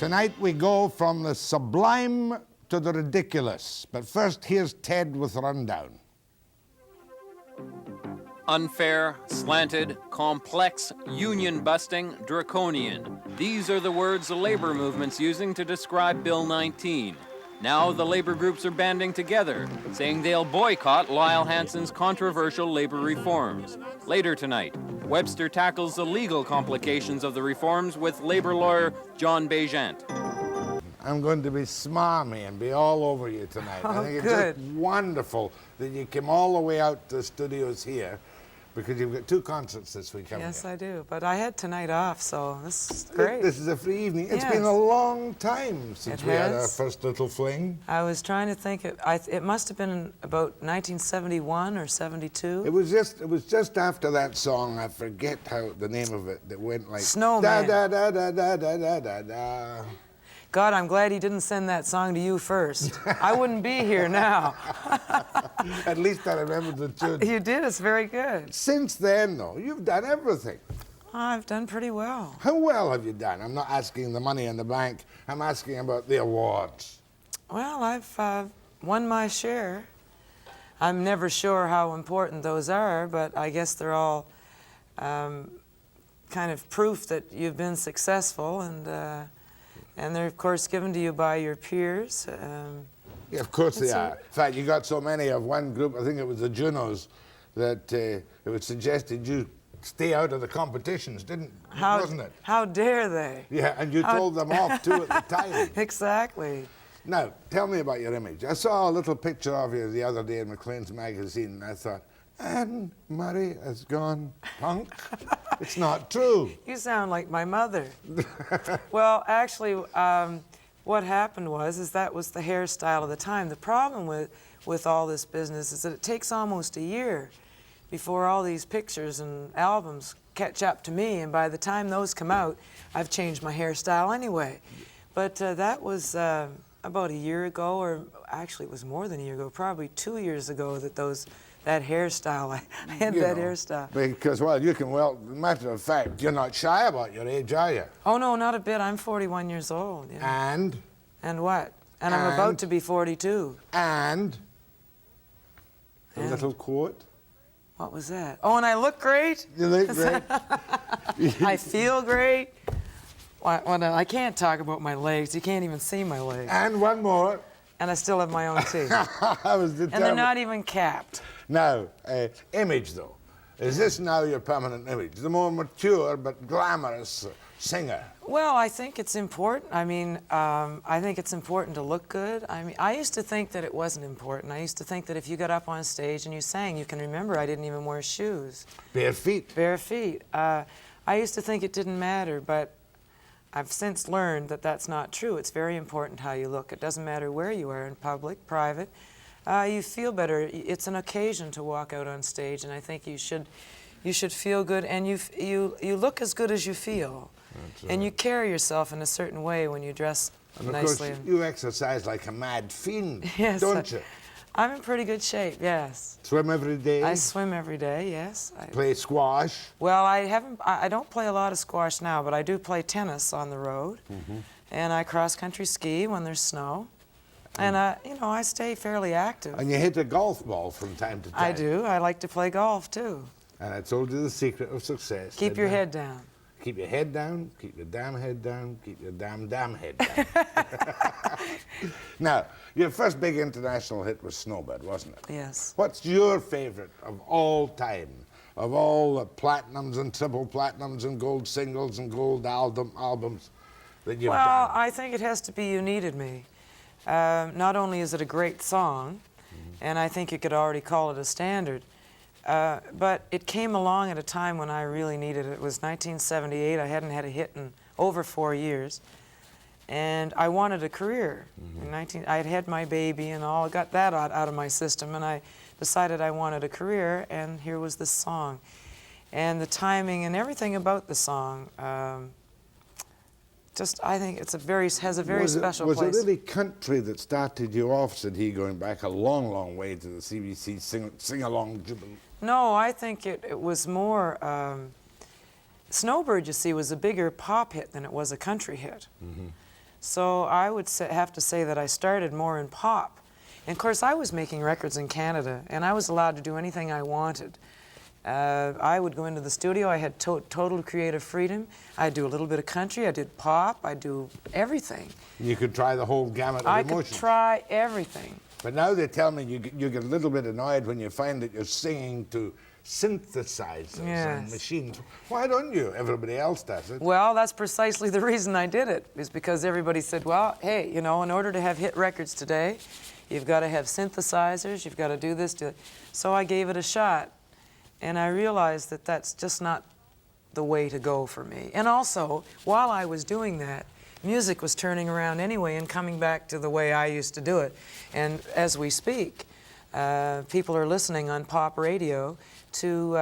Tonight we go from the sublime to the ridiculous. But first, here's Ted with Rundown. Unfair, slanted, complex, union-busting, draconian. These are the words the labor movement's using to describe Bill 19. Now the labor groups are banding together, saying they'll boycott Lyle Hansen's controversial labor reforms. Later tonight, Webster tackles the legal complications of the reforms with labor lawyer John Baigent. I'm going to be smarmy and be all over you tonight. I think it's just wonderful that you came all the way out to the studios here, because you've got 2 concerts this week, haven't you? Yes, I do. But I had tonight off, so this is great. This is a free evening. It's been a long time since we had our first little fling. I was trying to think. It must have been about 1971 or 72. It was just after that song. I forget how the name of it. That went like Snowman. Da da da da da da da da. God, I'm glad he didn't send that song to you first. I wouldn't be here now. At least I remember the tune. You did, it's very good. Since then, though, you've done everything. I've done pretty well. How well have you done? I'm not asking the money in the bank. I'm asking about the awards. Well, I've won my share. I'm never sure how important those are, but I guess they're all kind of proof that you've been successful, and they're, of course, given to you by your peers. Yeah, of course they are. In fact, you got so many of one group, I think it was the Junos, that it was suggested you stay out of the competitions, wasn't it? How dare they? Yeah, and you told them off, too, at the time. Exactly. Now, tell me about your image. I saw a little picture of you the other day in Maclean's magazine, and I thought, Anne Murray has gone punk? It's not true. You sound like my mother. Well, actually, what happened was that was the hairstyle of the time. The problem with all this business is that it takes almost a year before all these pictures and albums catch up to me, and by the time those come out, I've changed my hairstyle anyway. But that was about a year ago, or actually it was more than a year ago, probably 2 years ago, that hairstyle, I had that hairstyle. Because, well, matter of fact, you're not shy about your age, are you? Oh, no, not a bit. I'm 41 years old. Yeah. And? And what? And I'm about to be 42. And? A little quote? What was that? Oh, and I look great? You look great. I feel great. Well, I can't talk about my legs. You can't even see my legs. And one more. And I still have my own teeth. I was determined. And they're not even capped. Now, image, though. Is this now your permanent image? The more mature but glamorous singer? Well, I think it's important. I mean, I think it's important to look good. I mean, I used to think that it wasn't important. I used to think that if you got up on stage and you sang, you can remember I didn't even wear shoes. Bare feet? Bare feet. I used to think it didn't matter, but I've since learned that that's not true. It's very important how you look. It doesn't matter where you are, in public, private. You feel better. It's an occasion to walk out on stage, and I think you should feel good, and you look as good as you feel. That's right. And you carry yourself in a certain way when you dress nicely. Of course, you exercise like a mad fiend, yes, don't you? I'm in pretty good shape, yes. Swim every day? I swim every day, yes. Play squash? Well, I don't play a lot of squash now, but I do play tennis on the road. And I cross-country ski when there's snow. And, you know, I stay fairly active. And you hit a golf ball from time to time? I do. I like to play golf, too. And I told you the secret of success. Keep your head down. Keep your head down, keep your damn head down, keep your damn head down. Now, your first big international hit was Snowbird, wasn't it? Yes. What's your favorite of all time? Of all the platinums and triple platinums and gold singles and gold albums that you've done? Well, I think it has to be You Needed Me. Not only is it a great song, and I think you could already call it a standard, but it came along at a time when I really needed it. It was 1978. I hadn't had a hit in over 4 years. And I wanted a career. I had had my baby and all, got that out of my system, and I decided I wanted a career, and here was this song. And the timing and everything about the song, I think it's has a very special place. Was it really country that started you off, said he, going back a long, long way to the CBC sing-along jubilee? No, I think it was more, Snowbird, you see, was a bigger pop hit than it was a country hit. So I would have to say that I started more in pop. And of course, I was making records in Canada, and I was allowed to do anything I wanted. I would go into the studio. I had total creative freedom. I'd do a little bit of country. I did pop. I'd do everything. You could try the whole gamut of emotions. I could try everything. But now they tell me you get a little bit annoyed when you find that you're singing to synthesizers and machines. Why don't you? Everybody else does it. Well, that's precisely the reason I did it, is because everybody said, well, hey, you know, in order to have hit records today, you've got to have synthesizers, you've got to do this, do that. So I gave it a shot, and I realized that that's just not the way to go for me. And also, while I was doing that, music was turning around anyway and coming back to the way I used to do it. And as we speak, people are listening on pop radio to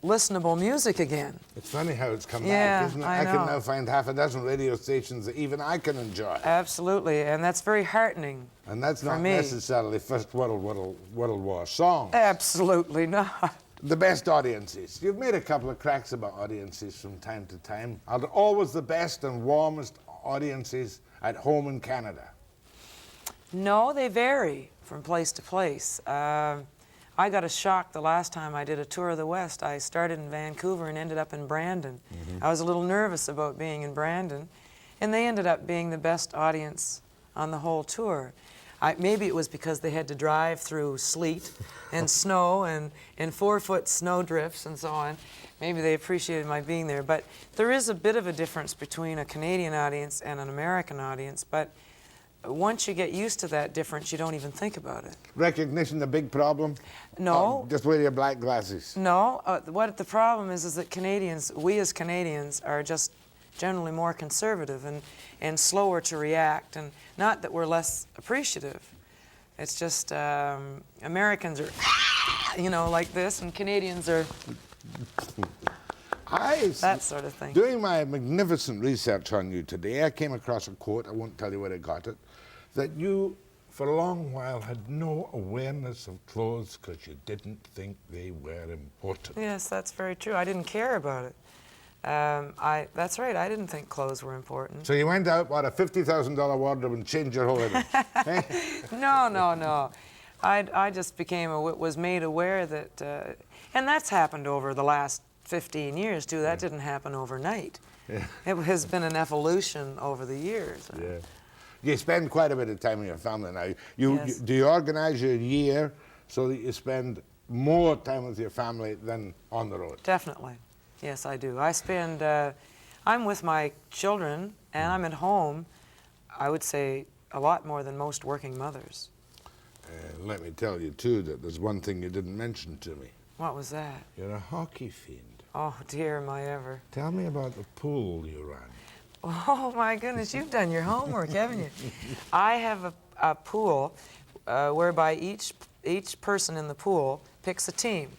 listenable music again. It's funny how it's come back, isn't it? I know. can now find half a dozen radio stations that even I can enjoy. Absolutely, and that's very heartening. And that's not me. necessarily First World War songs. Absolutely not. The best audiences. You've made a couple of cracks about audiences from time to time. Are there always the best and warmest audiences at home in Canada? No, they vary from place to place. I got a shock the last time I did a tour of the West. I started in Vancouver and ended up in Brandon. I was a little nervous about being in Brandon, and they ended up being the best audience on the whole tour. Maybe it was because they had to drive through sleet and snow and 4-foot snow drifts and so on. Maybe they appreciated my being there. But there is a bit of a difference between a Canadian audience and an American audience. But once you get used to that difference, you don't even think about it. Recognition the big problem? No. Just wear your black glasses. No. What the problem is that Canadians, we as Canadians, are just generally more conservative and slower to react. And not that we're less appreciative. It's just Americans are, you know, like this, and Canadians are that sort of thing. Doing my magnificent research on you today, I came across a quote, I won't tell you where I got it, that you, for a long while, had no awareness of clothes because you didn't think they were important. Yes, that's very true. I didn't care about it. That's right, I didn't think clothes were important. So you went out, bought a $50,000 wardrobe and changed your whole image? Eh? No. I just was made aware that, and that's happened over the last 15 years too. That didn't happen overnight. Yeah. It has been an evolution over the years. Yeah. You spend quite a bit of time with your family now. Yes. Do you organize your year so that you spend more time with your family than on the road? Definitely. Yes, I do. I'm with my children and I'm at home, I would say, a lot more than most working mothers. Let me tell you too that there's one thing you didn't mention to me. What was that? You're a hockey fiend. Oh dear, am I ever. Tell me about the pool you run. Oh my goodness, you've done your homework, haven't you? I have a pool whereby each person in the pool picks a team,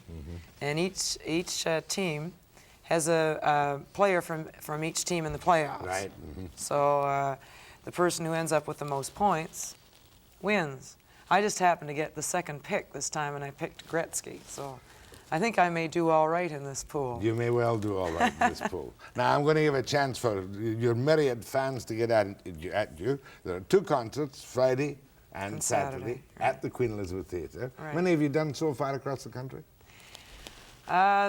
and each team has a player from each team in the playoffs. Right. So the person who ends up with the most points wins. I just happened to get the second pick this time, and I picked Gretzky. So I think I may do all right in this pool. You may well do all right in this pool. Now, I'm going to give a chance for your myriad fans to get at you. There are 2 concerts, Friday and Saturday, right, at the Queen Elizabeth Theatre. Right. Many have you done so far across the country?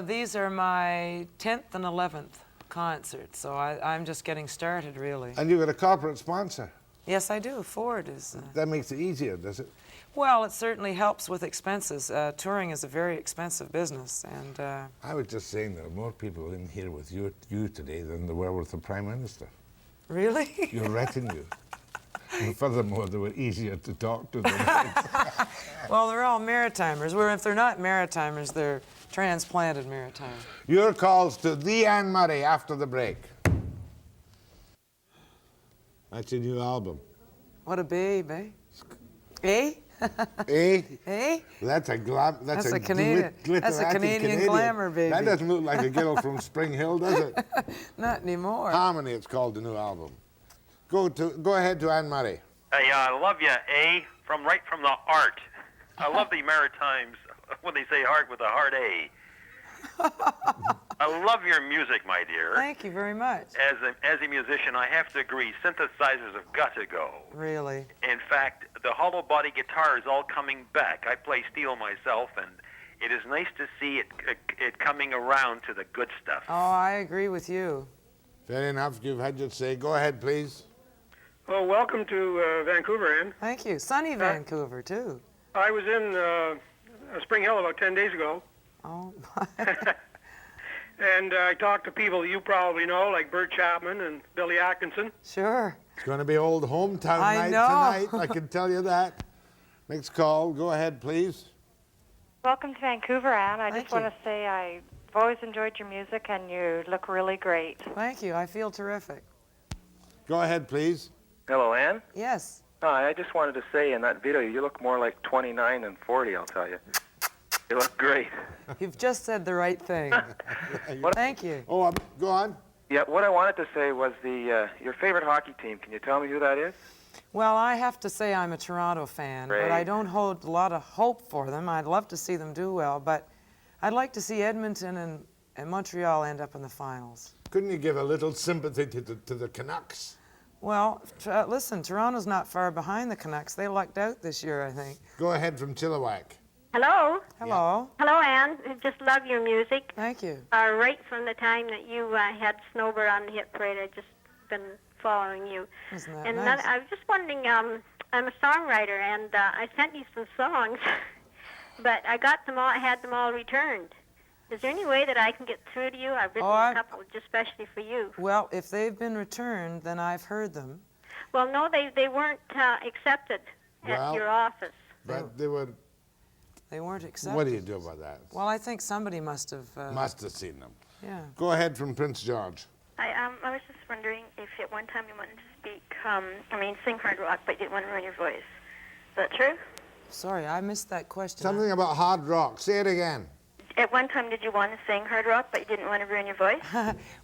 These are my 10th and 11th concerts, so I'm just getting started, really. And you've got a corporate sponsor. Yes, I do. Ford is... That makes it easier, does it? Well, it certainly helps with expenses. Touring is a very expensive business, and... I was just saying there are more people in here with you today than there were with the Prime Minister. Really? Your retinue. And furthermore, they were easier to talk to than Well, they're all Maritimers. Where if they're not Maritimers, they're transplanted Maritimers. Your calls to the Anne Murray after the break. That's your new album. What a baby. Eh? Eh? Eh? That's a Canadian. That's a Canadian glamour, baby. That doesn't look like a girl from Spring Hill, does it? Not anymore. Harmony, it's called, the new album. Go ahead to Anne Murray. Hey, I love you, A, right from the art. I love the Maritimes when they say heart with a hard A. I love your music, my dear. Thank you very much. As a musician, I have to agree, synthesizers have got to go. Really? In fact, the hollow body guitar is all coming back. I play steel myself, and it is nice to see it coming around to the good stuff. Oh, I agree with you. Fair enough. You've had your say. Go ahead, please. Well, welcome to Vancouver, Ann. Thank you. Sunny Vancouver, too. I was in Spring Hill about 10 days ago, Oh, and I talked to people you probably know, like Bert Chapman and Billy Atkinson. sure. It's going to be old hometown I night know. tonight. I can tell you that. Next call. Go ahead, please. Welcome to Vancouver, Anne. I Thank just want to say I've always enjoyed your music, and you look really great. Thank you. I feel terrific. Go ahead, please. Hello, Ann. Yes. Hi, I just wanted to say in that video, you look more like 29 than 40, I'll tell you. You look great. You've just said the right thing. Thank you. Oh, go on. Yeah, what I wanted to say was your favorite hockey team. Can you tell me who that is? Well, I have to say I'm a Toronto fan, but I Great. don't hold a lot of hope for them. I'd love to see them do well, but I'd like to see Edmonton and Montreal end up in the finals. Couldn't you give a little sympathy to the Canucks? Well, listen, Toronto's not far behind the Canucks. They lucked out this year, I think. Go ahead from Chilliwack. Hello. Hello. Hello, Ann. I just love your music. Thank you. Right from the time that you had Snowbird on the hit parade, I've just been following you. Isn't that And nice? I was just wondering, I'm a songwriter, and I sent you some songs, but I got them all, I had them all returned. Is there any way that I can get through to you? I've written a couple just especially for you. Well, if they've been returned, then I've heard them. Well, no, they weren't accepted Well, at your office. But they were. They weren't accepted. What do you do about that? Well, I think somebody must have. Must have seen them. Yeah. Go ahead from Prince George. I was just wondering if at one time you wanted to speak, sing hard rock, but you didn't want to ruin your voice. Is that true? Sorry, I missed that question. Something about hard rock. Say it again. At one time, did you want to sing hard rock, but you didn't want to ruin your voice?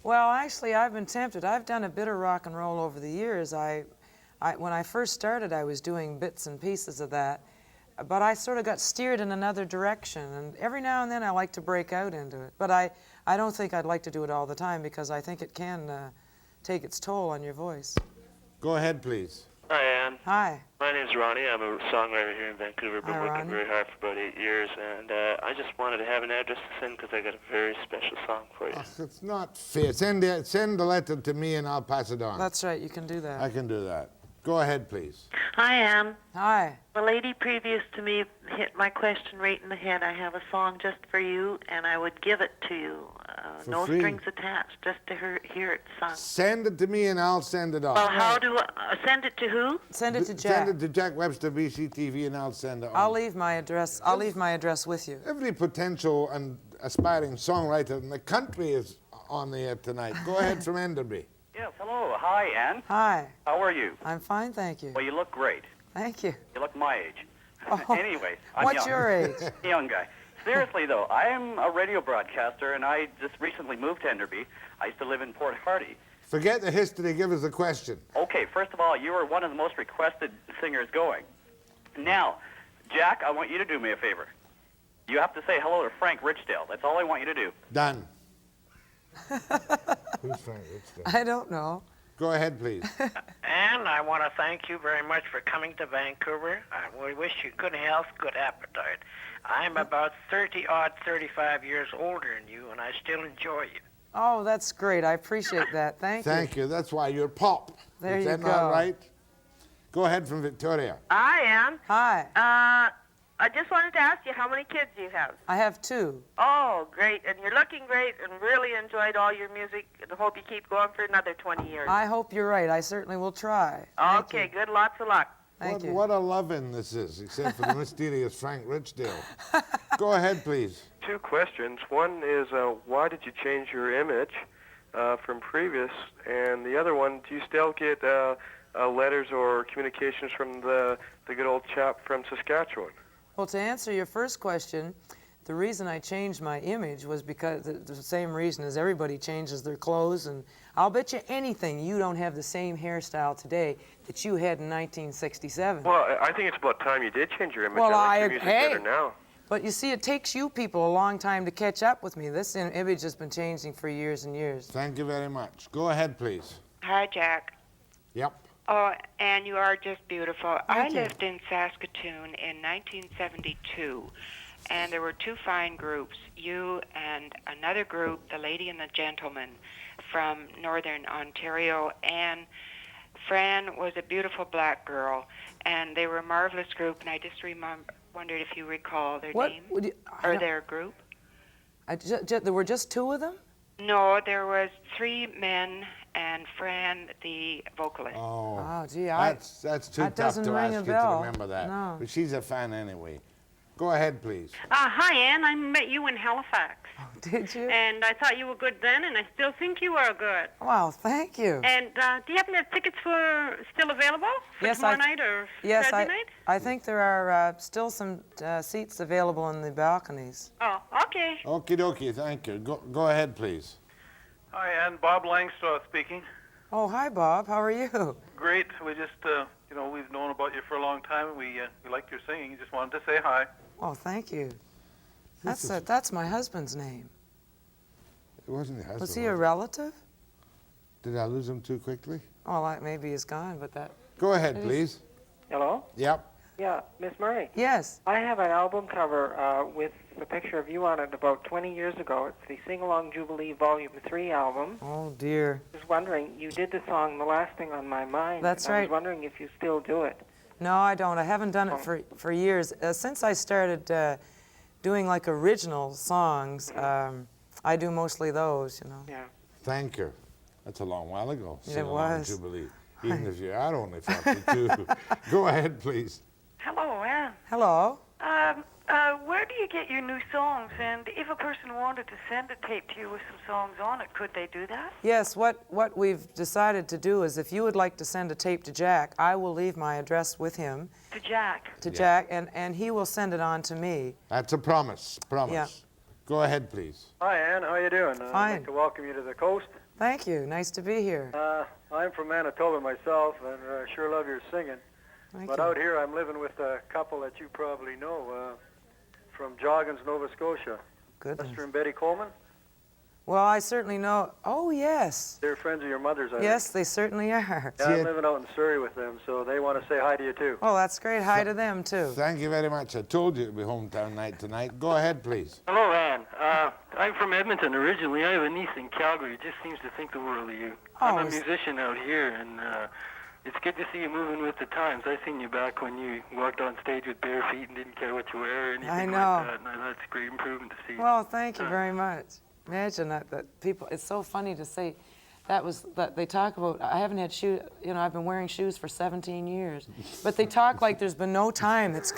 Well, actually, I've been tempted. I've done a bit of rock and roll over the years. When I first started, I was doing bits and pieces of that, but I sort of got steered in another direction, and every now and then I like to break out into it. But I don't think I'd like to do it all the time because I think it can take its toll on your voice. Go ahead, please. Hi, Ann. Hi. My name's Ronnie. I'm a songwriter here in Vancouver. Been Hi, working Ronnie. very hard for about 8 years, and I just wanted to have an address to send because I got a very special song for you. Oh, it's not fair. Send the letter to me and I'll pass it on. That's right, you can do that. I can do that. Go ahead, please. Hi, Ann. Hi. The lady previous to me hit my question right in the head. I have a song just for you, and I would give it to you. For No free. strings attached, just to hear it sung. Send it to me and I'll send it on. Well, how do I send it to who? Send it to Jack. Send it to Jack Webster, BCTV, and I'll send it on. I'll leave my address. I'll leave my address with you. Every potential and aspiring songwriter in the country is on the air tonight. Go ahead from Enderby. Yes, hello. Hi, Ann. Hi. How are you? I'm fine, thank you. Well, you look great. Thank you. You look my age. Oh, Anyway, I'm what's young. your age? Young guy. Seriously, though, I am a radio broadcaster, and I just recently moved to Enderby. I used to live in Port Hardy. Forget the history, give us a question. Okay, first of all, you are one of the most requested singers going. Now, Jack, I want you to do me a favor. You have to say hello to Frank Richdale. That's all I want you to do. Done. Who's Frank Richdale? I don't know. Go ahead, please. And I want to thank you very much for coming to Vancouver. We wish you good health, good appetite. I'm about 35 years older than you, and I still enjoy you. Oh, that's great. I appreciate that. Thank you. Thank you. That's why you're pop. There Is you that go. not right? Go ahead from Victoria. Hi, Ann. Hi. I just wanted to ask you how many kids you have. I have 2. Oh, great. And you're looking great and really enjoyed all your music and hope you keep going for another 20 years. I hope you're right. I certainly will try. Thank Okay, you. good. Lots of luck. Thank you. What a loving this is, except for the mysterious Frank Richdale. Go ahead, please. 2 questions. One is, why did you change your image from previous? And the other one, do you still get letters or communications from the good old chap from Saskatchewan? Well, to answer your first question, the reason I changed my image was because the same reason as everybody changes their clothes, and I'll bet you anything you don't have the same hairstyle today that you had in 1967. Well, I think it's about time you did change your image. Well, I like your music better now. But you see, it takes you people a long time to catch up with me. This image has been changing for years and years. Thank you very much. Go ahead, please. Hi, Jack. Yep. Oh, and you are just beautiful. I Thank you. lived in Saskatoon in 1972, and there were two fine groups, you and another group, the Lady and the Gentleman, from Northern Ontario, and Fran was a beautiful black girl, and they were a marvelous group, and I just wondered if you recall their name or their group. There were just two of them? No, there was three men and Fran, the vocalist. Oh, gee, that's too that tough doesn't to ring ask a you bell. to remember that. No. But she's a fan anyway. Go ahead, please. Hi, Ann. I met you in Halifax. Did you? And I thought you were good then, and I still think you are good. Well, thank you. And do you happen to have tickets still available for tomorrow night or Saturday night? I think there are still some seats available in the balconies. Oh, okay. Okie dokie, thank you. Go ahead, please. Hi, Ann. Bob Langstraw speaking. Oh, hi, Bob. How are you? Great. We just, we've known about you for a long time. We liked your singing. Just wanted to say hi. Oh, thank you. That's my husband's name. It wasn't your husband. Was he a relative? Did I lose him too quickly? Oh, maybe he's gone, but that... Go ahead, please. Hello? Yep. Yeah, Miss Murray. Yes. I have an album cover with a picture of you on it about 20 years ago. It's the Sing Along Jubilee Volume 3 album. Oh, dear. I was wondering, you did the song The Last Thing on My Mind. That's I right. was wondering if you still do it. No, I don't. I haven't done it for years. Since I started doing like original songs, I do mostly those, you know. Yeah. Thank you. That's a long while ago. It Sing Along was. Jubilee. Even if you are only 42. Go ahead, please. Hello, Ann. Hello. Where do you get your new songs? And if a person wanted to send a tape to you with some songs on it, could they do that? Yes, what we've decided to do is if you would like to send a tape to Jack, I will leave my address with him. To Jack? To Jack, and he will send it on to me. That's a promise. Promise. Yeah. Go ahead, please. Hi, Ann. How you doing? I'd Fine. like to welcome you to the coast. Thank you. Nice to be here. I'm from Manitoba myself, and sure love your singing. Thank but you. out here, I'm living with a couple that you probably know from Joggins, Nova Scotia. Goodness. Webster and Betty Coleman. Well, I certainly know. Oh, yes. They're friends of your mother's, I Yes, they certainly are. think. Yeah, I'm living out in Surrey with them, so they want to say hi to you, too. Oh, that's great. Hi to them, too. Thank you very much. I told you it would be hometown night tonight. Go ahead, please. Hello, Ann. I'm from Edmonton originally. I have a niece in Calgary who just seems to think the world of you. I'm a musician out here, and it's good to see you moving with the times. I seen you back when you walked on stage with bare feet and didn't care what you wear or anything I know. like that. And that's a great improvement to see. Well, thank you very much. Imagine that people, it's so funny to say that they talk about, I haven't had shoes, I've been wearing shoes for 17 years, but they talk like there's been no time. It's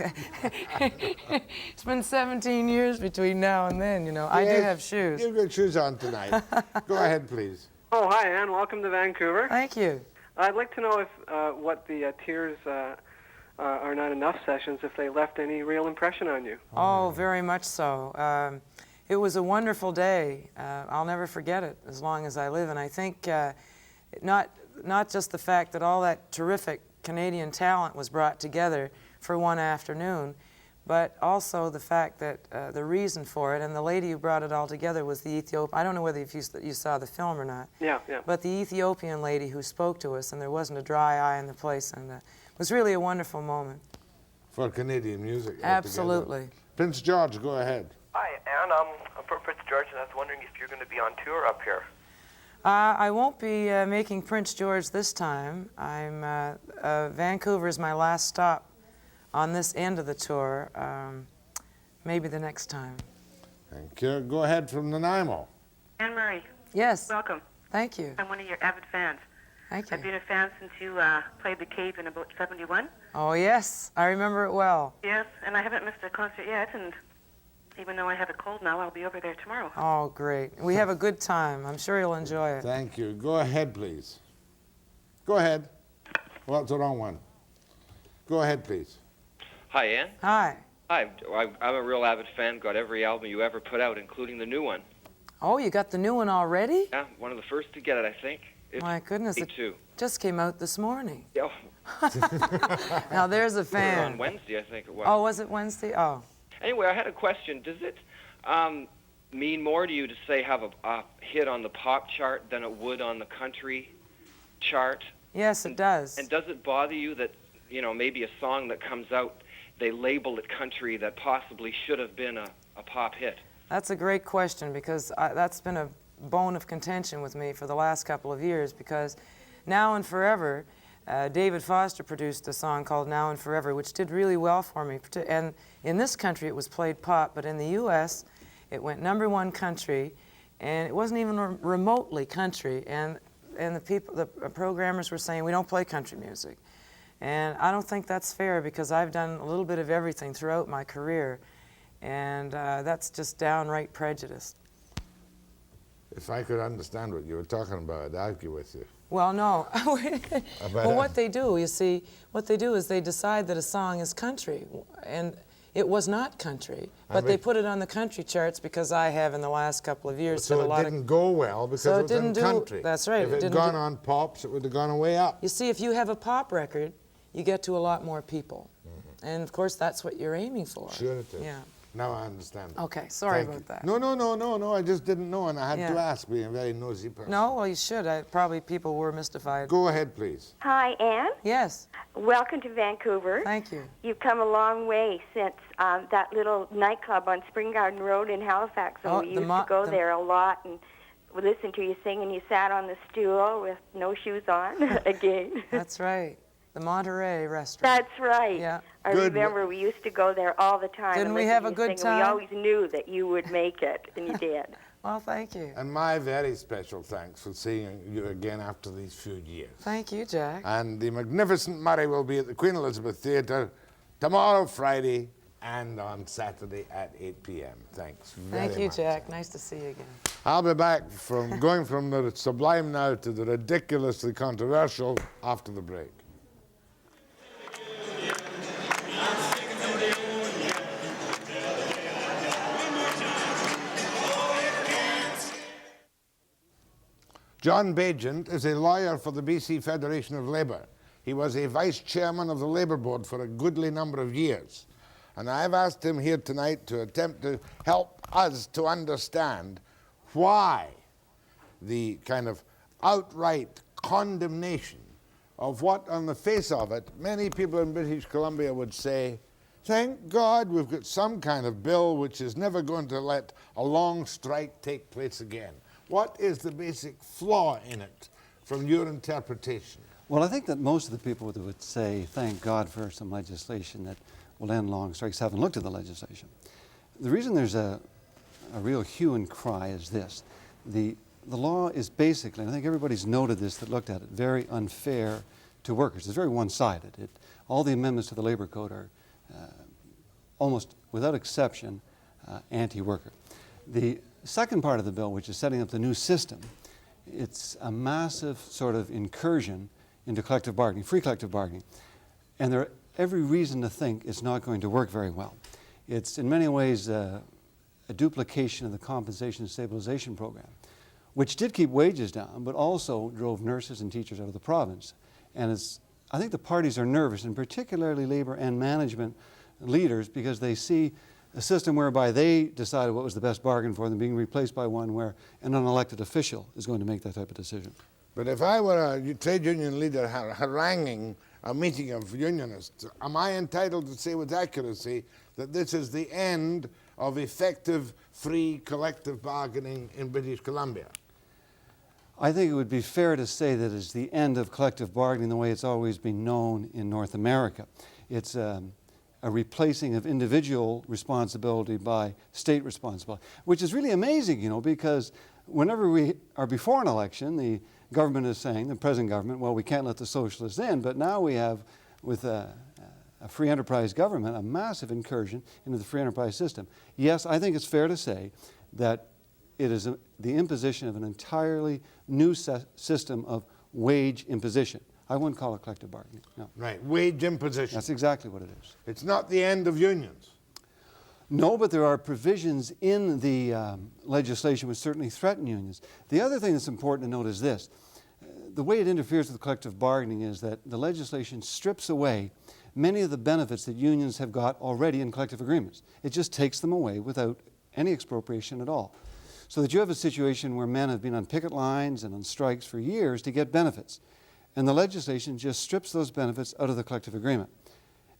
been 17 years between now and then, I do have shoes. You've got shoes on tonight. Go ahead, please. Oh, hi, Ann. Welcome to Vancouver. Thank you. I'd like to know if what the Tears Are Not Enough sessions, if they left any real impression on you. Oh, very much so. It was a wonderful day. I'll never forget it as long as I live. And I think not just the fact that all that terrific Canadian talent was brought together for one afternoon, but also the fact that the reason for it, and the lady who brought it all together was the Ethiopian. I don't know whether you saw the film or not. Yeah. But the Ethiopian lady who spoke to us, and there wasn't a dry eye in the place, and it was really a wonderful moment. For Canadian music. Absolutely. Altogether. Prince George, go ahead. Hi, Ann. I'm from Prince George, and I was wondering if you're going to be on tour up here. I won't be making Prince George this time. Vancouver is my last stop on this end of the tour. Maybe the next time. Thank you. Go ahead from Nanaimo. Anne Marie. Yes. Welcome. Thank you. I'm one of your avid fans. Thank you. I've been a fan since you played The Cave in about 71. Oh, yes. I remember it well. Yes, and I haven't missed a concert yet, and even though I have a cold now, I'll be over there tomorrow. Oh, great. We have a good time. I'm sure you'll enjoy it. Thank you. Go ahead, please. Go ahead. Well, that's the wrong one. Go ahead, please. Hi, Ann. Hi. Hi. I'm a real avid fan. Got every album you ever put out, including the new one. Oh, you got the new one already? Yeah, one of the first to get it, I think. My goodness, Me it too. just came out this morning. Yeah. Now there's a fan. On Wednesday, I think it was. Oh, was it Wednesday? Oh. Anyway, I had a question. Does it mean more to you to, say, have a hit on the pop chart than it would on the country chart? Yes, it does. And does it bother you that, you know, maybe a song that comes out, they label it country that possibly should have been a pop hit? That's a great question, because that's been a bone of contention with me for the last couple of years, because Now and Forever, David Foster produced a song called Now and Forever, which did really well for me. And in this country, it was played pop, but in the U.S., it went #1 country, and it wasn't even remotely country. And the programmers were saying, we don't play country music. And I don't think that's fair, because I've done a little bit of everything throughout my career, and that's just downright prejudice. If I could understand what you were talking about, I'd argue with you. Well, no. Well, what they do, you see, what they do is they decide that a song is country, and it was not country, but they put it on the country charts because I have, in the last couple of years, so did a lot of... So it didn't go well because it was in country. That's right. If it had gone on pops, it would have gone way up. You see, if you have a pop record, you get to a lot more people. And, of course, that's what you're aiming for. Sure it is. Yeah. Now I understand. Okay, sorry about that. No, I just didn't know, and I had to ask, being a very nosy person. No, well, you should. Probably people were mystified. Go ahead, please. Hi, Ann. Yes. Welcome to Vancouver. Thank you. You've come a long way since that little nightclub on Spring Garden Road in Halifax. We used to go there a lot and listen to you sing, and you sat on the stool with no shoes on again. That's right. The Monterey restaurant. That's right. Yeah. I remember we used to go there all the time. Didn't we have a good time? We always knew that you would make it, and you did. Well, thank you. And my very special thanks for seeing you again after these few years. Thank you, Jack. And the magnificent Murray will be at the Queen Elizabeth Theatre tomorrow, Friday, and on Saturday at 8 p.m. Thanks very much. Thank you, Jack. Nice to see you again. I'll be back from going from the sublime now to the ridiculously controversial after the break. John Baigent is a lawyer for the BC Federation of Labour. He was a vice chairman of the Labour Board for a goodly number of years. And I've asked him here tonight to attempt to help us to understand why the kind of outright condemnation of what, on the face of it, many people in British Columbia would say, thank God we've got some kind of bill which is never going to let a long strike take place again. What is the basic flaw in it from your interpretation? Well, I think that most of the people would say, thank God for some legislation that will end long strikes, haven't looked at the legislation. The reason there's a real hue and cry is this. The law is basically, and I think everybody's noted this that looked at it, very unfair to workers. It's very one-sided. All the amendments to the Labor Code are almost without exception anti-worker. The second part of the bill, which is setting up the new system, it's a massive sort of incursion into collective bargaining, free collective bargaining. And there's every reason to think it's not going to work very well. It's in many ways a duplication of the compensation and stabilization program, which did keep wages down, but also drove nurses and teachers out of the province. And I think the parties are nervous, and particularly labor and management leaders, because they see a system whereby they decided what was the best bargain for them being replaced by one where an unelected official is going to make that type of decision. But if I were a trade union leader haranguing a meeting of unionists, am I entitled to say with accuracy that this is the end of effective free collective bargaining in British Columbia? I think it would be fair to say that it's the end of collective bargaining the way it's always been known in North America. It's a replacing of individual responsibility by state responsibility, which is really amazing, you know, because whenever we are before an election, the government is saying, the present government, well, we can't let the socialists in, but now we have, with a free enterprise government, a massive incursion into the free enterprise system. Yes, I think it's fair to say that it is the imposition of an entirely new system of wage imposition. I wouldn't call it collective bargaining, no. Right, wage imposition. That's exactly what it is. It's not the end of unions. No, but there are provisions in the legislation which certainly threaten unions. The other thing that's important to note is this. The way it interferes with collective bargaining is that the legislation strips away many of the benefits that unions have got already in collective agreements. It just takes them away without any expropriation at all. So that you have a situation where men have been on picket lines and on strikes for years to get benefits. And the legislation just strips those benefits out of the collective agreement.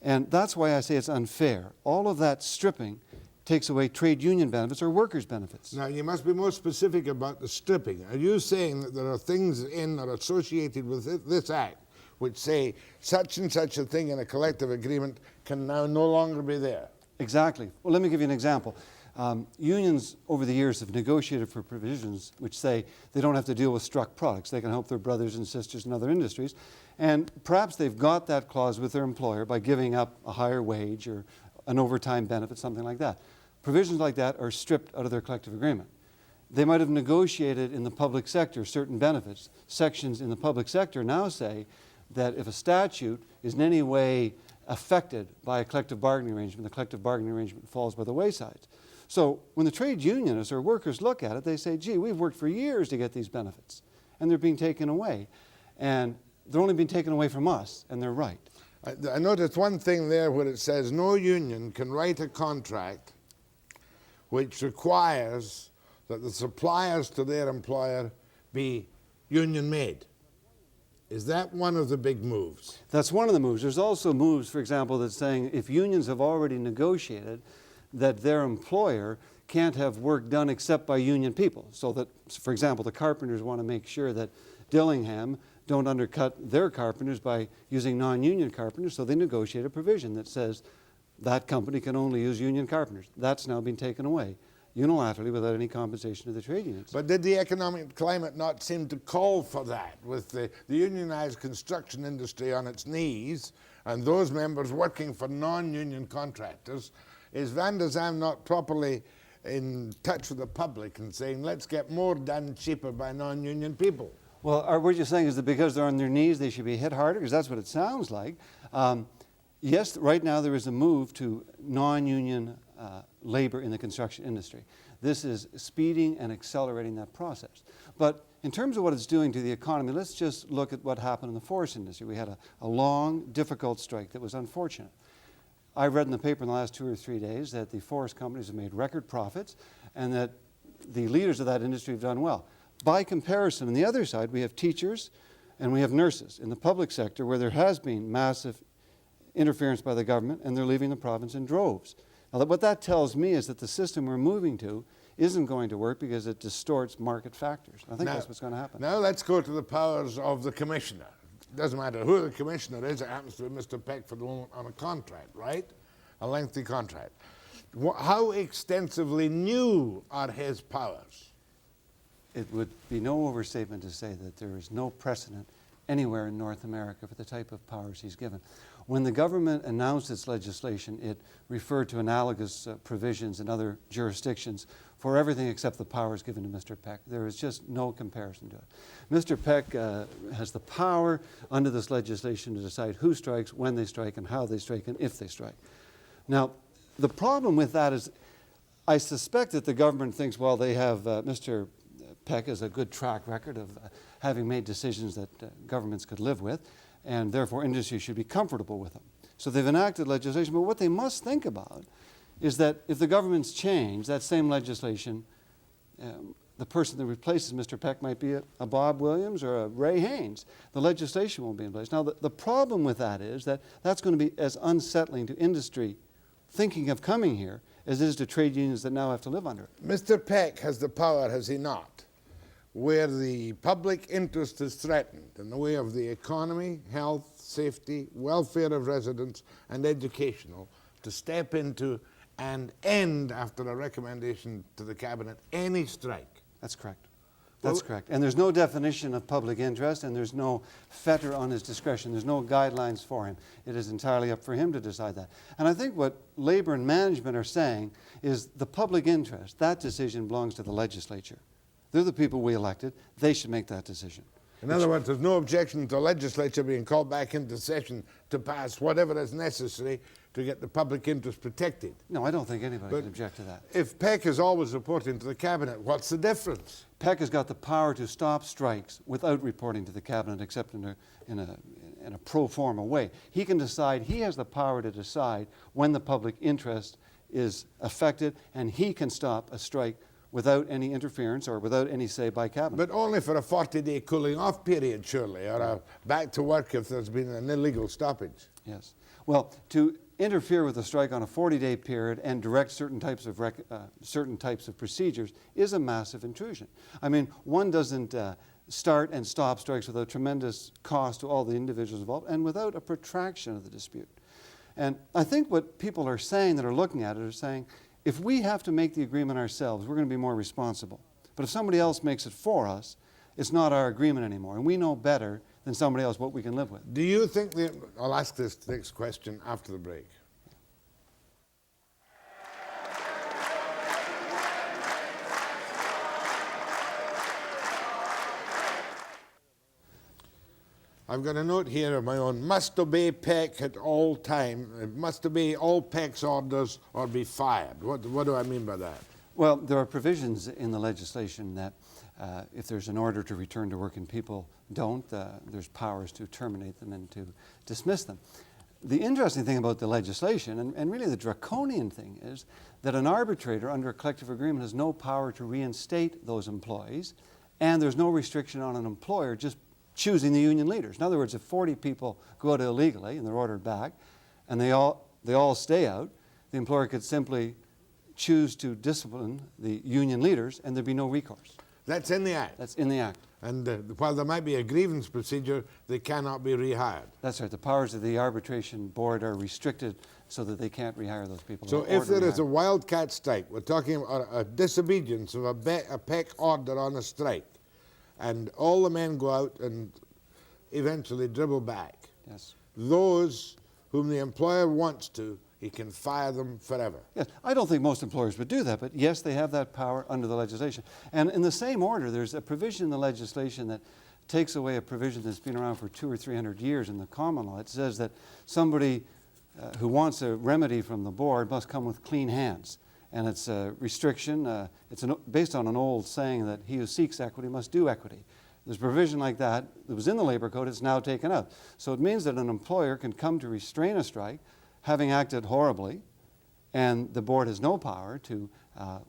And that's why I say it's unfair. All of that stripping takes away trade union benefits or workers' benefits. Now, you must be more specific about the stripping. Are you saying that there are things in or associated with this act which say such and such a thing in a collective agreement can now no longer be there? Exactly. Well, let me give you an example. Unions over the years have negotiated for provisions which say they don't have to deal with struck products. They can help their brothers and sisters in other industries. And perhaps they've got that clause with their employer by giving up a higher wage or an overtime benefit, something like that. Provisions like that are stripped out of their collective agreement. They might have negotiated in the public sector certain benefits. Sections in the public sector now say that if a statute is in any way affected by a collective bargaining arrangement, the collective bargaining arrangement falls by the wayside. So when the trade unionists or workers look at it, they say, gee, we've worked for years to get these benefits, and they're being taken away. And they're only being taken away from us, and they're right. I noticed one thing there where it says no union can write a contract which requires that the suppliers to their employer be union made. Is that one of the big moves? That's one of the moves. There's also moves, for example, that's saying if unions have already negotiated that their employer can't have work done except by union people. So that, for example, the carpenters want to make sure that Dillingham don't undercut their carpenters by using non-union carpenters, so they negotiate a provision that says that company can only use union carpenters. That's now been taken away unilaterally without any compensation to the trade unions. But did the economic climate not seem to call for that, with the unionized construction industry on its knees and those members working for non-union contractors? Is Van der Zalm not properly in touch with the public and saying, let's get more done cheaper by non-union people? Well, what you're saying is that because they're on their knees, they should be hit harder? Because that's what it sounds like. Yes, right now there is a move to non-union labor in the construction industry. This is speeding and accelerating that process. But in terms of what it's doing to the economy, let's just look at what happened in the forest industry. We had a long, difficult strike that was unfortunate. I read in the paper in the last 2 or 3 days that the forest companies have made record profits and that the leaders of that industry have done well. By comparison, on the other side, we have teachers and we have nurses in the public sector where there has been massive interference by the government and they're leaving the province in droves. Now, what that tells me is that the system we're moving to isn't going to work because it distorts market factors. I think that's what's going to happen. Now let's go to the powers of the commissioner. It doesn't matter who the commissioner is, it happens to be Mr. Peck for the moment on a contract, right? A lengthy contract. How extensively new are his powers? It would be no overstatement to say that there is no precedent anywhere in North America for the type of powers he's given. When the government announced its legislation, it referred to analogous provisions in other jurisdictions for everything except the powers given to Mr. Peck. There is just no comparison to it. Mr. Peck has the power under this legislation to decide who strikes, when they strike, and how they strike, and if they strike. Now, the problem with that is I suspect that the government thinks, well, they have Mr. Peck has a good track record of having made decisions that governments could live with, and therefore industry should be comfortable with them. So they've enacted legislation, but what they must think about is that if the government's change, that same legislation, the person that replaces Mr. Peck might be a Bob Williams or a Ray Haynes. The legislation won't be in place. Now, the problem with that is that that's going to be as unsettling to industry thinking of coming here as it is to trade unions that now have to live under it. Mr. Peck has the power, has he not, where the public interest is threatened in the way of the economy, health, safety, welfare of residents, and educational, to step into and end, after a recommendation to the Cabinet, any strike. That's correct. That's correct. And there's no definition of public interest, and there's no fetter on his discretion. There's no guidelines for him. It is entirely up for him to decide that. And I think what labor and management are saying is the public interest, that decision belongs to the legislature. They're the people we elected. They should make that decision. In other words, there's no objection to the legislature being called back into session to pass whatever is necessary to get the public interest protected. No, I don't think anybody can object to that. If Peck is always reporting to the Cabinet, what's the difference? Peck has got the power to stop strikes without reporting to the Cabinet, except in in a pro forma way. He can decide, he has the power to decide when the public interest is affected, and he can stop a strike without any interference or without any say by cabinet. But only for a 40-day cooling off period, surely, or a back to work if there's been an illegal stoppage. Yes. Well, to interfere with a strike on a 40-day period and direct certain types of procedures is a massive intrusion. I mean, one doesn't start and stop strikes without tremendous cost to all the individuals involved and without a protraction of the dispute. And I think what people are saying that are looking at it are saying, if we have to make the agreement ourselves, we're going to be more responsible. But if somebody else makes it for us, it's not our agreement anymore. And we know better than somebody else what we can live with. Do you think that, I'll ask this next question after the break. I've got a note here of my own. Must obey PEC at all time. Must obey all PEC's orders or be fired. What do I mean by that? Well, there are provisions in the legislation that if there's an order to return to work and people don't, there's powers to terminate them and to dismiss them. The interesting thing about the legislation, and really the draconian thing, is that an arbitrator under a collective agreement has no power to reinstate those employees, and there's no restriction on an employer just choosing the union leaders. In other words, if 40 people go out illegally and they're ordered back and they all stay out, the employer could simply choose to discipline the union leaders and there'd be no recourse. That's in the Act? That's in the Act. And while there might be a grievance procedure, they cannot be rehired? That's right. The powers of the arbitration board are restricted so that they can't rehire those people. So if there is a wildcat strike, we're talking about a disobedience of a PEC order on a strike, and all the men go out and eventually dribble back. Yes. Those whom the employer wants to, he can fire them forever. Yes. I don't think most employers would do that, but yes, they have that power under the legislation. And in the same order, there's a provision in the legislation that takes away a provision that's been around for 200 or 300 years in the common law. It says that somebody who wants a remedy from the board must come with clean hands. And it's a restriction. It's based on an old saying that he who seeks equity must do equity. There's a provision like that that was in the labor code. It's now taken out. So it means that an employer can come to restrain a strike, having acted horribly, and the board has no power to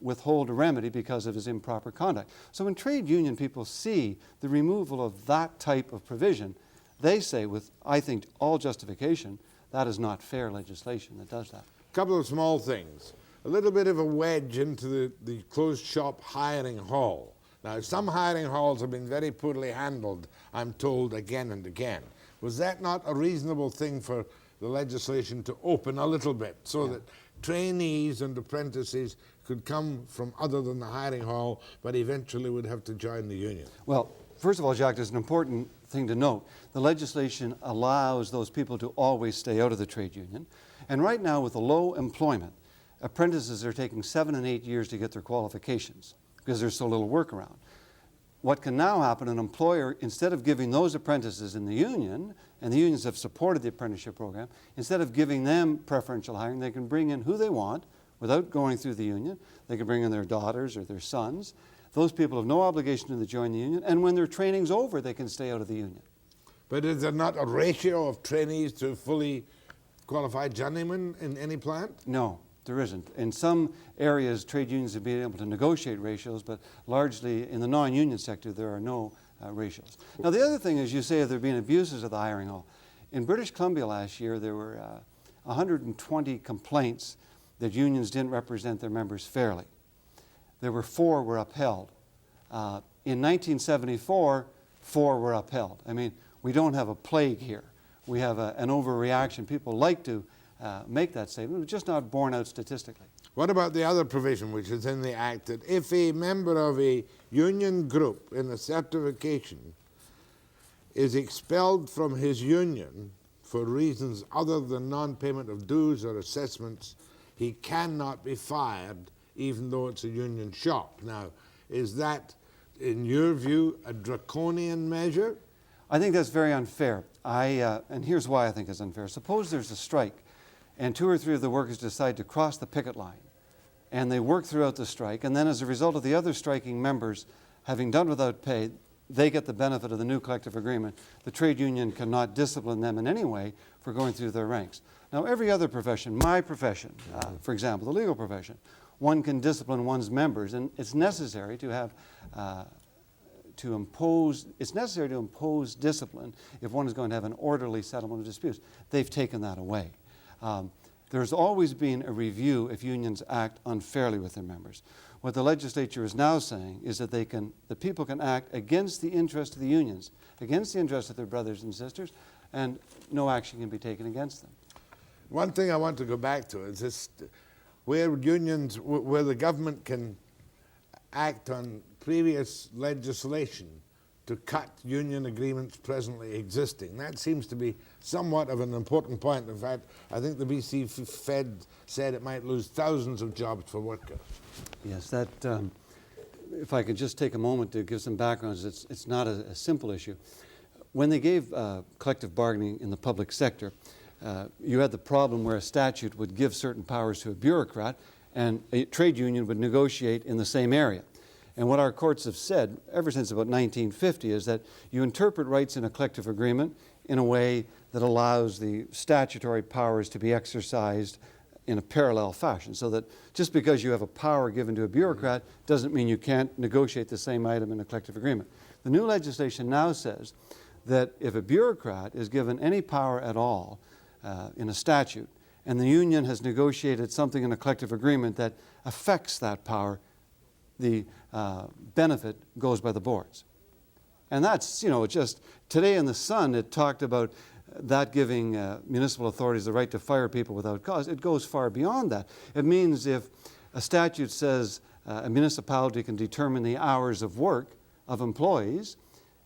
withhold a remedy because of his improper conduct. So when trade union people see the removal of that type of provision, they say with, I think, all justification, that is not fair legislation that does that. A couple of small things. A little bit of a wedge into the closed shop hiring hall. Now, some hiring halls have been very poorly handled, I'm told, again and again. Was that not a reasonable thing for the legislation to open a little bit so that trainees and apprentices could come from other than the hiring hall, but eventually would have to join the union? Well, first of all, Jacques, there's an important thing to note. The legislation allows those people to always stay out of the trade union. And right now, with the low employment, apprentices are taking 7 and 8 years to get their qualifications because there's so little work around. What can now happen, an employer, instead of giving those apprentices in the union, and the unions have supported the apprenticeship program, instead of giving them preferential hiring, they can bring in who they want without going through the union. They can bring in their daughters or their sons. Those people have no obligation to join the union, and when their training's over, they can stay out of the union. But is there not a ratio of trainees to fully qualified journeymen in any plant? No. There isn't. In some areas, trade unions have been able to negotiate ratios, but largely in the non-union sector, there are no ratios. Now, the other thing is, you say there have been abuses of the hiring hall. In British Columbia last year, there were 120 complaints that unions didn't represent their members fairly. There were 4 were upheld. In 1974, 4 were upheld. I mean, we don't have a plague here. We have an overreaction. People like to make that statement, it's just not borne out statistically. What about the other provision which is in the Act that if a member of a union group in a certification is expelled from his union for reasons other than non-payment of dues or assessments, he cannot be fired even though it's a union shop? Now, is that, in your view, a draconian measure? I think that's very unfair. And here's why I think it's unfair. Suppose there's a strike and 2 or 3 of the workers decide to cross the picket line, and they work throughout the strike, and then as a result of the other striking members having done without pay, they get the benefit of the new collective agreement. The trade union cannot discipline them in any way for going through their ranks. Now, every other profession, my profession, for example, the legal profession, one can discipline one's members, and it's necessary to have it's necessary to impose discipline if one is going to have an orderly settlement of disputes. They've taken that away. There's always been a review if unions act unfairly with their members. What the legislature is now saying is that the people can act against the interest of the unions, against the interest of their brothers and sisters, and no action can be taken against them. One thing I want to go back to is this, where unions, where the government can act on previous legislation to cut union agreements presently existing. That seems to be somewhat of an important point. In fact, I think the BC Fed said it might lose thousands of jobs for workers. Yes, that, if I could just take a moment to give some background, it's not a simple issue. When they gave collective bargaining in the public sector, you had the problem where a statute would give certain powers to a bureaucrat and a trade union would negotiate in the same area. And what our courts have said ever since about 1950 is that you interpret rights in a collective agreement in a way that allows the statutory powers to be exercised in a parallel fashion, so that just because you have a power given to a bureaucrat doesn't mean you can't negotiate the same item in a collective agreement. The new legislation now says that if a bureaucrat is given any power at all in a statute, and the union has negotiated something in a collective agreement that affects that power, the benefit goes by the boards. And that's, just today in the Sun, it talked about that giving municipal authorities the right to fire people without cause. It goes far beyond that. It means if a statute says a municipality can determine the hours of work of employees,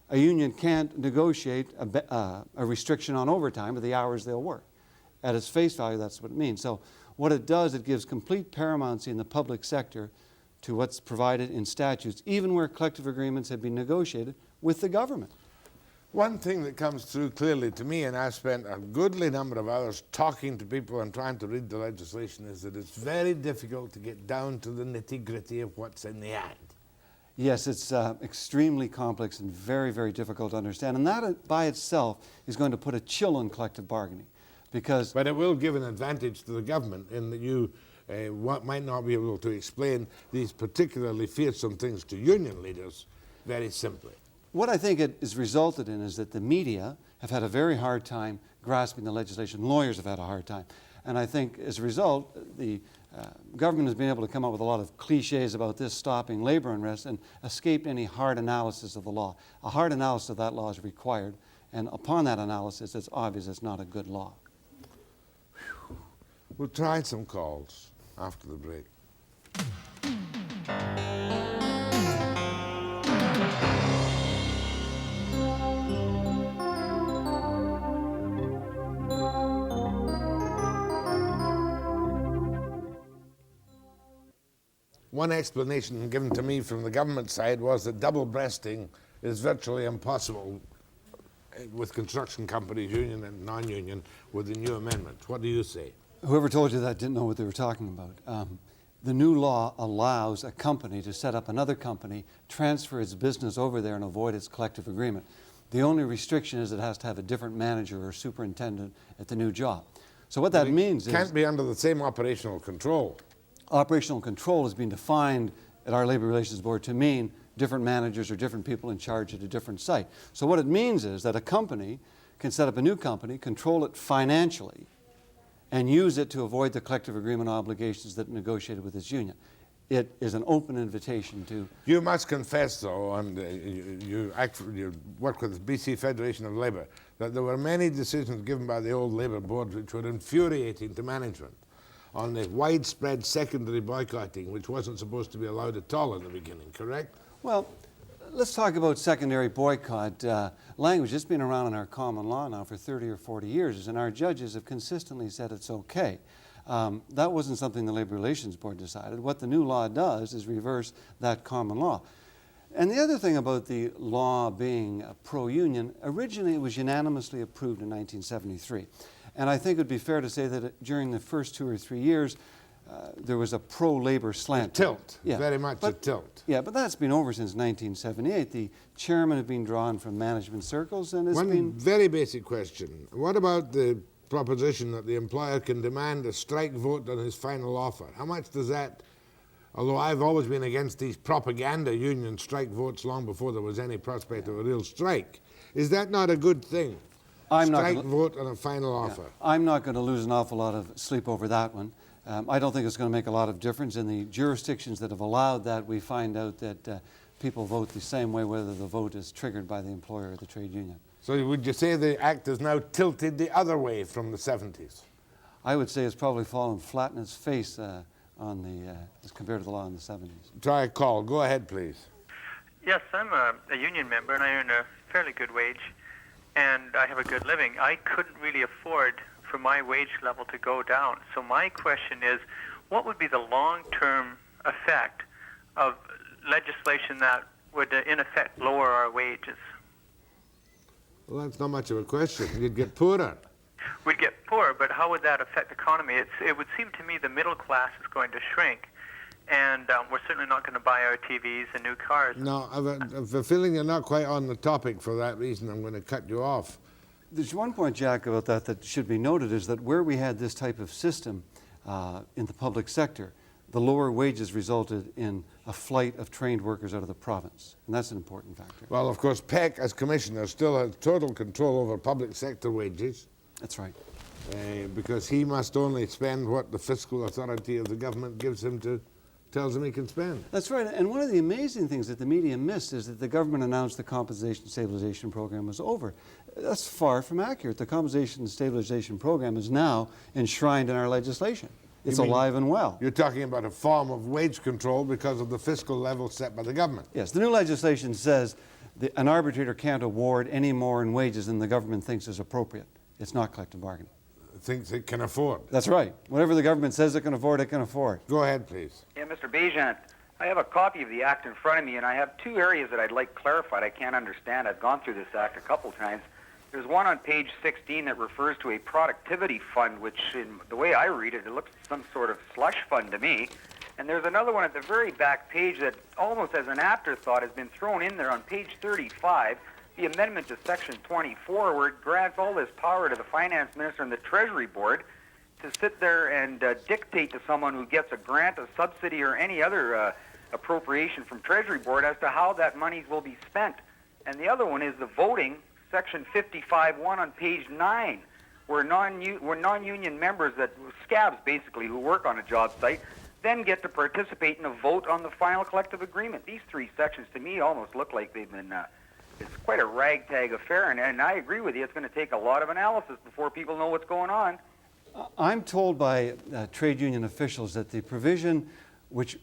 a union can't negotiate a restriction on overtime of the hours they'll work. At its face value, that's what it means. So what it does, it gives complete paramountcy in the public sector to what's provided in statutes, even where collective agreements have been negotiated with the government. One thing that comes through clearly to me, and I spent a goodly number of hours talking to people and trying to read the legislation, is that it's very difficult to get down to the nitty-gritty of what's in the act. Yes, it's extremely complex and very, very difficult to understand. And that by itself is going to put a chill on collective bargaining. But it will give an advantage to the government in that you might not be able to explain these particularly fearsome things to union leaders very simply. What I think it has resulted in is that the media have had a very hard time grasping the legislation. Lawyers have had a hard time. And I think as a result, the government has been able to come up with a lot of cliches about this stopping labor unrest and escape any hard analysis of the law. A hard analysis of that law is required, and upon that analysis, it's obvious it's not a good law. We'll try some calls after the break. One explanation given to me from the government side was that double-breasting is virtually impossible with construction companies, union and non-union, with the new amendment. What do you say? Whoever told you that didn't know what they were talking about. The new law allows a company to set up another company, transfer its business over there and avoid its collective agreement. The only restriction is it has to have a different manager or superintendent at the new job. So what that means is... It can't be under the same operational control. Operational control has been defined at our Labor Relations Board to mean different managers or different people in charge at a different site. So what it means is that a company can set up a new company, control it financially, and use it to avoid the collective agreement obligations that negotiated with its union. It is an open invitation to... You must confess, though, and you work with the BC Federation of Labour, that there were many decisions given by the old Labour Board which were infuriating to management on the widespread secondary boycotting, which wasn't supposed to be allowed at all in the beginning, correct? Well, let's talk about secondary boycott language. It's been around in our common law now for 30 or 40 years, and our judges have consistently said it's okay. That wasn't something the Labor Relations Board decided. What the new law does is reverse that common law. And the other thing about the law being pro-union, originally it was unanimously approved in 1973. And I think it would be fair to say that during the first 2 or 3 years, there was a pro-labor slant. Tilt, very much a tilt. Yeah, but that's been over since 1978. The chairman had been drawn from management circles, and it's been... One very basic question. What about the proposition that the employer can demand a strike vote on his final offer? How much does that, although I've always been against these propaganda union strike votes long before there was any prospect of a real strike, is that not a good thing? Strike vote on a final offer. I'm not going to lose an awful lot of sleep over that one. I don't think it's going to make a lot of difference. In the jurisdictions that have allowed that, we find out that people vote the same way whether the vote is triggered by the employer or the trade union. So would you say the act is now tilted the other way from the 70s? I would say it's probably fallen flat in its face as compared to the law in the 70s. Try a call. Go ahead, please. Yes, I'm a union member, and I earn a fairly good wage, and I have a good living. I couldn't really afford for my wage level to go down. So my question is, what would be the long-term effect of legislation that would, in effect, lower our wages? Well, that's not much of a question. You'd get poorer. We'd get poorer, but how would that affect the economy? It would seem to me the middle class is going to shrink, and we're certainly not going to buy our TVs and new cars. No, I've a feeling you're not quite on the topic. For that reason, I'm going to cut you off. There's one point, Jack, about that should be noted, is that where we had this type of system in the public sector, the lower wages resulted in a flight of trained workers out of the province. And that's an important factor. Well, of course, Peck, as commissioner, still has total control over public sector wages. That's right. Because he must only spend what the fiscal authority of the government gives him tells him he can spend. That's right. And one of the amazing things that the media missed is that the government announced the Compensation Stabilization Program was over. That's far from accurate. The Compensation Stabilization Program is now enshrined in our legislation. It's alive and well. You're talking about a form of wage control because of the fiscal level set by the government. Yes, the new legislation says an arbitrator can't award any more in wages than the government thinks is appropriate. It's not collective bargaining. Thinks it can afford. That's right. Whatever the government says it can afford, it can afford. Go ahead, please. Yeah, Mr. Baigent, I have a copy of the Act in front of me, and I have two areas that I'd like clarified. I can't understand. I've gone through this Act a couple times. There's one on page 16 that refers to a productivity fund, which, in the way I read it, it looks some sort of slush fund to me. And there's another one at the very back page that, almost as an afterthought, has been thrown in there on page 35, the amendment to Section 24, where it grants all this power to the Finance Minister and the Treasury Board to sit there and dictate to someone who gets a grant, a subsidy, or any other appropriation from Treasury Board as to how that money will be spent. And the other one is the voting, Section 55.1 on page 9, where non-union members, scabs basically, who work on a job site, then get to participate in a vote on the final collective agreement. These three sections, to me, almost look like they've been... it's quite a ragtag affair, and I agree with you. It's going to take a lot of analysis before people know what's going on. I'm told by trade union officials that the provision which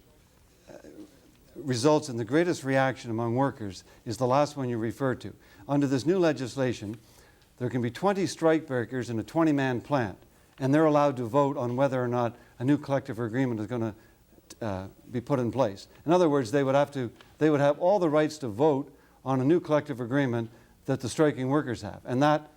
results in the greatest reaction among workers is the last one you referred to. Under this new legislation, there can be 20 strike breakers in a 20-man plant, and they're allowed to vote on whether or not a new collective agreement is going to be put in place. In other words, they would have all the rights to vote on a new collective agreement that the striking workers have. And that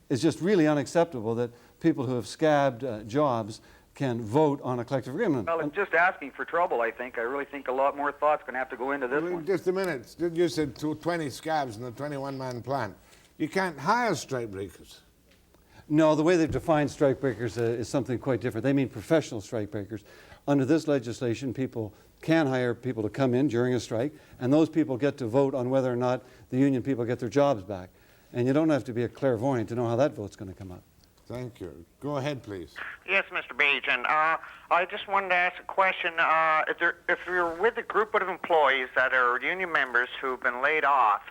is just really unacceptable, that people who have scabbed jobs can vote on a collective agreement. Well, it's just asking for trouble, I think. I really think a lot more thought's going to have to go into this one. Just a minute. You said 20 scabs in a 21-man plant. You can't hire strikebreakers. No, the way they've defined strikebreakers is something quite different. They mean professional strikebreakers. Under this legislation, people can hire people to come in during a strike, and those people get to vote on whether or not the union people get their jobs back. And you don't have to be a clairvoyant to know how that vote's going to come out. Thank you. Go ahead, please. Yes, Mr. Baigent. I just wanted to ask a question. If you're with a group of employees that are union members who've been laid off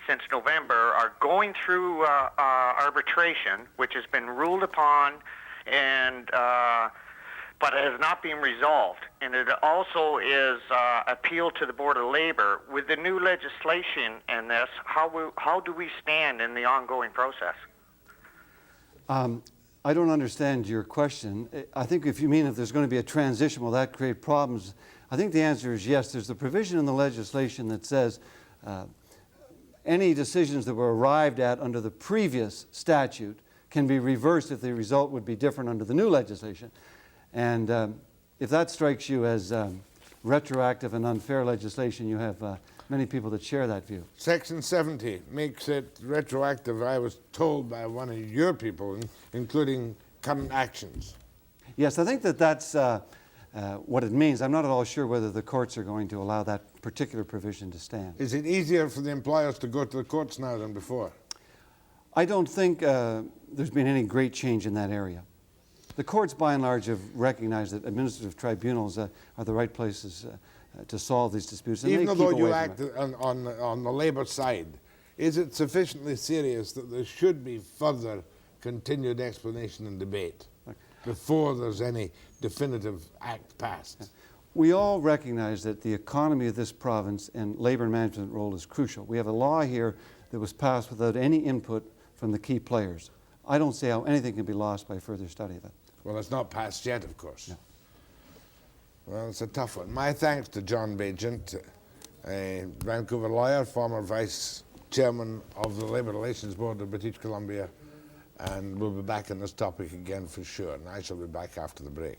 since November, are going through arbitration, which has been ruled upon, and but it has not been resolved, and it also is appealed to the Board of Labor. With the new legislation in this, how do we stand in the ongoing process? I don't understand your question. I think if you mean if there's going to be a transition, will that create problems? I think the answer is yes. There's the provision in the legislation that says any decisions that were arrived at under the previous statute can be reversed if the result would be different under the new legislation. And if that strikes you as retroactive and unfair legislation, you have many people that share that view. Section 70 makes it retroactive, I was told by one of your people, including current actions. Yes, I think that that's what it means. I'm not at all sure whether the courts are going to allow that particular provision to stand. Is it easier for the employers to go to the courts now than before? I don't think there's been any great change in that area. The courts, by and large, have recognized that administrative tribunals are the right places to solve these disputes. And even though you act on the Labour side, is it sufficiently serious that there should be further continued explanation and debate before there's any definitive act passed? We all recognize that the economy of this province and labor management role is crucial. We have a law here that was passed without any input from the key players. I don't see how anything can be lost by further study of it. Well, it's not passed yet, of course. No. Well, it's a tough one. My thanks to John Baigent, a Vancouver lawyer, former vice chairman of the Labour Relations Board of British Columbia, and we'll be back on this topic again for sure, and I shall be back after the break.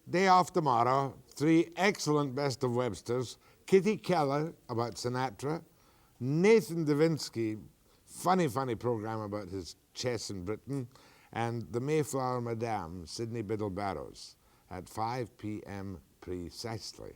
Day off tomorrow, 3 excellent best of Websters, Kitty Keller about Sinatra, Nathan Davinsky, funny program about his chess in Britain, and the Mayflower Madame, Sidney Biddle Barrows, at 5 p.m. precisely.